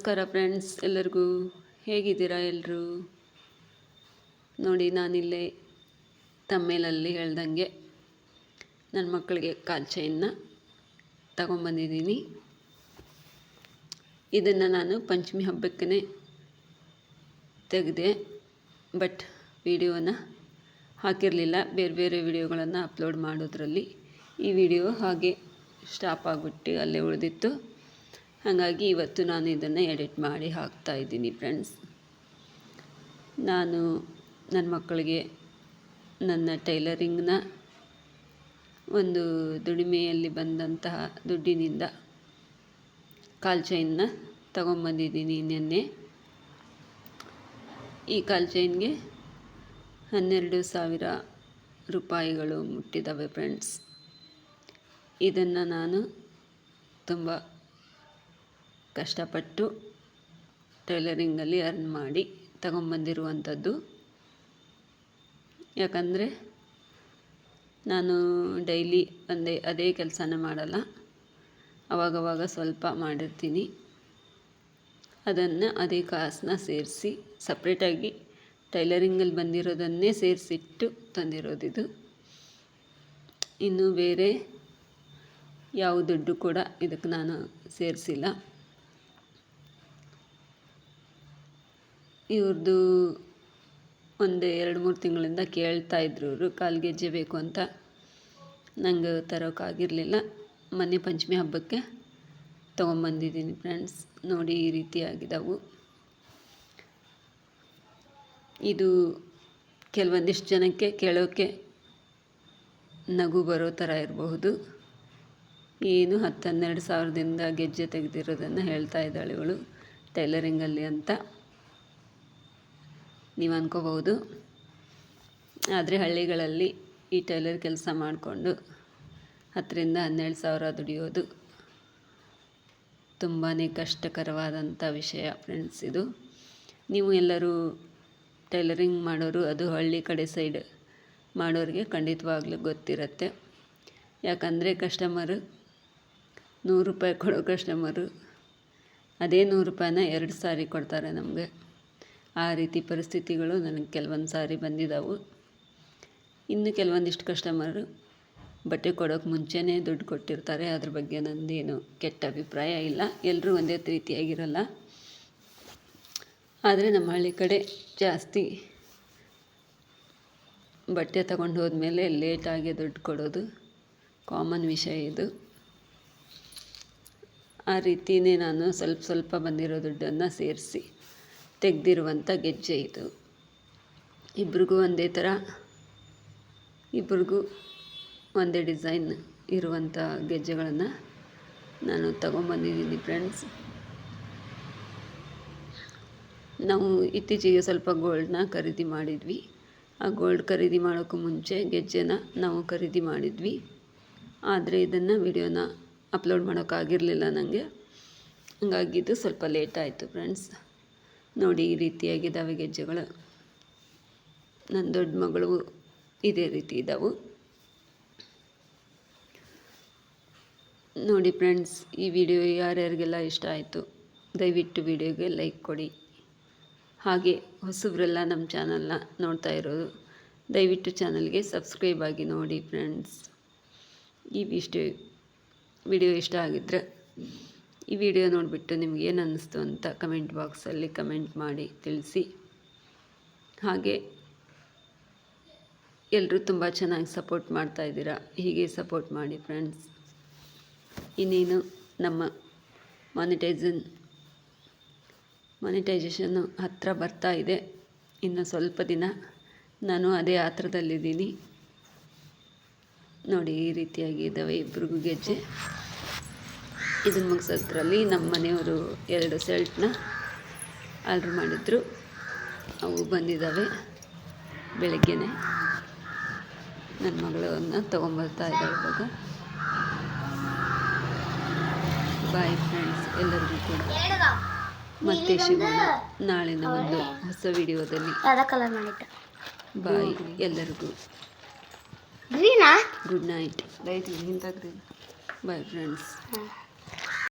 ನಮಸ್ಕಾರ ಫ್ರೆಂಡ್ಸ್, ಎಲ್ಲರಿಗೂ ಹೇಗಿದ್ದೀರಾ ಎಲ್ಲರೂ? ನೋಡಿ, ನಾನಿಲ್ಲೇ ತಮ್ಮೇಲಲ್ಲಿ ಹೇಳ್ದಂಗೆ ನನ್ನ ಮಕ್ಕಳಿಗೆ ಕಾಲ್ ಚೈನ್ನ ತಗೊಂಬಂದಿದ್ದೀನಿ. ಇದನ್ನು ನಾನು ಪಂಚಮಿ ಹಬ್ಬಕ್ಕೇ ತೆಗೆದೆ, ಬಟ್ ವಿಡಿಯೋನ ಹಾಕಿರಲಿಲ್ಲ. ಬೇರೆ ಬೇರೆ ವಿಡಿಯೋಗಳನ್ನು ಅಪ್ಲೋಡ್ ಮಾಡೋದ್ರಲ್ಲಿ ಈ ವಿಡಿಯೋ ಹಾಗೆ ಸ್ಟಾಪ್ ಆಗಿಬಿಟ್ಟು ಅಲ್ಲೇ ಉಳಿದಿತ್ತು. ಹಾಗಾಗಿ ಇವತ್ತು ನಾನು ಇದನ್ನು ಎಡಿಟ್ ಮಾಡಿ ಹಾಕ್ತಾಯಿದ್ದೀನಿ ಫ್ರೆಂಡ್ಸ್. ನಾನು ನನ್ನ ಮಕ್ಕಳಿಗೆ ನನ್ನ ಟೈಲರಿಂಗ್ನ ಒಂದು ದುಡಿಮೆಯಲ್ಲಿ ಬಂದಂತಹ ದುಡ್ಡಿನಿಂದ ಕಾಲ್ ಚೈನ್ನ ತಗೊಂಬಂದಿದ್ದೀನಿ ನೆನ್ನೆ. ಈ ಕಾಲ್ ಚೈನ್ಗೆ 12,000 ರೂಪಾಯಿಗಳು ಮುಟ್ಟಿದ್ದಾವೆ ಫ್ರೆಂಡ್ಸ್. ಇದನ್ನು ನಾನು ತುಂಬ ಕಷ್ಟಪಟ್ಟು ಟೈಲರಿಂಗಲ್ಲಿ ಅರ್ನ್ ಮಾಡಿ ತಗೊಂಬಂದಿರುವಂಥದ್ದು. ಯಾಕಂದರೆ ನಾನು ಡೈಲಿ ಅದೇ ಕೆಲಸನ ಮಾಡಲ್ಲ, ಆವಾಗವಾಗ ಸ್ವಲ್ಪ ಮಾಡಿರ್ತೀನಿ. ಅದನ್ನು ಅದೇ ಕಾಸನ್ನ ಸೇರಿಸಿ ಸಪ್ರೇಟಾಗಿ ಟೈಲರಿಂಗಲ್ಲಿ ಬಂದಿರೋದನ್ನೇ ಸೇರಿಸಿಟ್ಟು ತಂದಿರೋದಿದು. ಇನ್ನು ಬೇರೆ ಯಾವ ದುಡ್ಡು ಕೂಡ ಇದಕ್ಕೆ ನಾನು ಸೇರಿಸಿಲ್ಲ. ಇವ್ರದ್ದು ಒಂದು 2-3 ತಿಂಗಳಿಂದ ಕೇಳ್ತಾಯಿದ್ರು ಇವರು ಕಾಲು ಗೆಜ್ಜೆ ಬೇಕು ಅಂತ. ನಂಗೆ ತರೋಕ್ಕಾಗಿರಲಿಲ್ಲ. ಮೊನ್ನೆ ಪಂಚಮಿ ಹಬ್ಬಕ್ಕೆ ತೊಗೊಂಬಂದಿದ್ದೀನಿ ಫ್ರೆಂಡ್ಸ್. ನೋಡಿ, ಈ ರೀತಿಯಾಗಿದ್ದವು. ಇದು ಕೆಲವೊಂದಿಷ್ಟು ಜನಕ್ಕೆ ಕೇಳೋಕ್ಕೆ ನಗು ಬರೋ ಥರ ಇರಬಹುದು. ಏನು 10-12 ಸಾವಿರದಿಂದ ಗೆಜ್ಜೆ ತೆಗೆದಿರೋದನ್ನು ಹೇಳ್ತಾ ಇದ್ದಾಳೆ ಇವಳು ಟೈಲರಿಂಗಲ್ಲಿ ಅಂತ ನೀವು ಅನ್ಕೋಬಹುದು. ಆದರೆ ಹಳ್ಳಿಗಳಲ್ಲಿ ಈ ಟೈಲರ್ ಕೆಲಸ ಮಾಡಿಕೊಂಡು 10-12 ಸಾವಿರ ದುಡಿಯೋದು ತುಂಬಾ ಕಷ್ಟಕರವಾದಂಥ ವಿಷಯ ಫ್ರೆಂಡ್ಸ್. ಇದು ನೀವು ಎಲ್ಲರೂ ಟೈಲರಿಂಗ್ ಮಾಡೋರು, ಅದು ಹಳ್ಳಿ ಕಡೆ ಸೈಡ್ ಮಾಡೋರಿಗೆ ಖಂಡಿತವಾಗ್ಲೂ ಗೊತ್ತಿರುತ್ತೆ. ಯಾಕಂದರೆ ಕಸ್ಟಮರು 100 ರೂಪಾಯಿ ಕೊಡೋ ಕಸ್ಟಮರು ಅದೇ 100 ರೂಪಾಯಿನ 2 ಸಾರಿ ಕೊಡ್ತಾರೆ ನಮಗೆ. ಆ ರೀತಿ ಪರಿಸ್ಥಿತಿಗಳು ನನಗೆ ಕೆಲವೊಂದು ಸಾರಿ ಬಂದಿದ್ದಾವೆ. ಇನ್ನು ಕೆಲವೊಂದಿಷ್ಟು ಕಸ್ಟಮರು ಬಟ್ಟೆ ಕೊಡೋಕ್ಕೆ ಮುಂಚೆನೇ ದುಡ್ಡು ಕೊಟ್ಟಿರ್ತಾರೆ. ಅದ್ರ ಬಗ್ಗೆ ನಂದೇನು ಕೆಟ್ಟ ಅಭಿಪ್ರಾಯ ಇಲ್ಲ, ಎಲ್ಲರೂ ಒಂದೇ ರೀತಿಯಾಗಿರಲ್ಲ. ಆದರೆ ನಮ್ಮ ಹಳ್ಳಿ ಕಡೆ ಜಾಸ್ತಿ ಬಟ್ಟೆ ತಗೊಂಡು ಹೋದ್ಮೇಲೆ ಲೇಟಾಗಿ ದುಡ್ಡು ಕೊಡೋದು ಕಾಮನ್ ವಿಷಯ ಇದು. ಆ ರೀತಿಯೇ ನಾನು ಸ್ವಲ್ಪ ಬಂದಿರೋ ದುಡ್ಡನ್ನು ಸೇರಿಸಿ ತೆಗೆದಿರುವಂಥ ಗೆಜ್ಜೆ ಇದು. ಇಬ್ರಿಗೂ ಒಂದೇ ಥರ, ಇಬ್ರಿಗೂ ಒಂದೇ ಡಿಸೈನ್ ಇರುವಂಥ ಗೆಜ್ಜೆಗಳನ್ನು ನಾನು ತಗೊಂಬಂದಿದ್ದೀನಿ ಫ್ರೆಂಡ್ಸ್. ನಾವು ಇತ್ತೀಚೆಗೆ ಸ್ವಲ್ಪ ಗೋಲ್ಡನ್ನ ಖರೀದಿ ಮಾಡಿದ್ವಿ. ಆ ಗೋಲ್ಡ್ ಖರೀದಿ ಮಾಡೋಕ್ಕೂ ಮುಂಚೆ ಗೆಜ್ಜೆನ ನಾವು ಖರೀದಿ ಮಾಡಿದ್ವಿ. ಆದರೆ ಇದನ್ನು ವಿಡಿಯೋನ ಅಪ್ಲೋಡ್ ಮಾಡೋಕ್ಕಾಗಿರಲಿಲ್ಲ ನನಗೆ. ಹಂಗಾಗಿದ್ದು ಸ್ವಲ್ಪ ಲೇಟ್ ಆಯಿತು ಫ್ರೆಂಡ್ಸ್. ನೋಡಿ, ಈ ರೀತಿಯಾಗಿದ್ದಾವೆ ಗೆಜ್ಜೆಗಳು. ನನ್ನ ದೊಡ್ಡ ಮಗಳು ಇದೇ ರೀತಿ ಇದ್ದಾವೆ. ನೋಡಿ ಫ್ರೆಂಡ್ಸ್, ಈ ವಿಡಿಯೋ ಯಾರ್ಯಾರಿಗೆಲ್ಲ ಇಷ್ಟ ಆಯಿತು ದಯವಿಟ್ಟು ವಿಡಿಯೋಗೆ ಲೈಕ್ ಕೊಡಿ. ಹಾಗೆ ಹೊಸಬ್ರೆಲ್ಲ ನಮ್ಮ ಚಾನಲ್ನ ನೋಡ್ತಾ ಇರೋದು ದಯವಿಟ್ಟು ಚಾನಲ್ಗೆ ಸಬ್ಸ್ಕ್ರೈಬ್ ಆಗಿ ನೋಡಿ ಫ್ರೆಂಡ್ಸ್. ಈ ವಿಡಿಯೋ ಇಷ್ಟ ಆಗಿದ್ದರೆ ಈ ವಿಡಿಯೋ ನೋಡಿಬಿಟ್ಟು ನಿಮಗೇನು ಅನ್ನಿಸ್ತು ಅಂತ ಕಮೆಂಟ್ ಬಾಕ್ಸಲ್ಲಿ ಕಮೆಂಟ್ ಮಾಡಿ ತಿಳಿಸಿ. ಹಾಗೆ ಎಲ್ಲರೂ ತುಂಬ ಚೆನ್ನಾಗಿ ಸಪೋರ್ಟ್ ಮಾಡ್ತಾಯಿದ್ದೀರಾ. ಹೀಗೆ ಸಪೋರ್ಟ್ ಮಾಡಿ ಫ್ರೆಂಡ್ಸ್. ಇನ್ನೇನು ನಮ್ಮ ಮಾನಿಟೈಸೇಷನ್ನು ಹತ್ತಿರ ಬರ್ತಾ ಇದೆ. ಇನ್ನು ಸ್ವಲ್ಪ ದಿನ ನಾನು ಅದೇ ಆತ್ರದಲ್ಲಿದ್ದೀನಿ. ನೋಡಿ, ಈ ರೀತಿಯಾಗಿ ಇದ್ದಾವೆ ಇಬ್ರಿಗೂ ಗೆಜ್ಜೆ. ಇದನ್ನು ಮುಗಿಸೋದ್ರಲ್ಲಿ ನಮ್ಮ ಮನೆಯವರು 2 ಶರ್ಟ್ನ ಆರ್ಡ್ರ್ ಮಾಡಿದ್ರು, ಅವು ಬಂದಿದ್ದಾವೆ ಬೆಳಗ್ಗೆನೇ. ನನ್ನ ಮಗಳನ್ನು ತೊಗೊಂಬರ್ತಾ ಇದ್ದಾಳೆ ಇವಾಗ. ಬಾಯ್ ಫ್ರೆಂಡ್ಸ್, ಎಲ್ಲರಿಗೂ ಕೂಡ ಮತ್ತೆ ಸಿಗೋಣ ನಾಳಿನ ಒಂದು ಹೊಸ ವಿಡಿಯೋದಲ್ಲಿ. ಬಾಯ್ ಎಲ್ಲರಿಗೂ. Good night. Bye friends.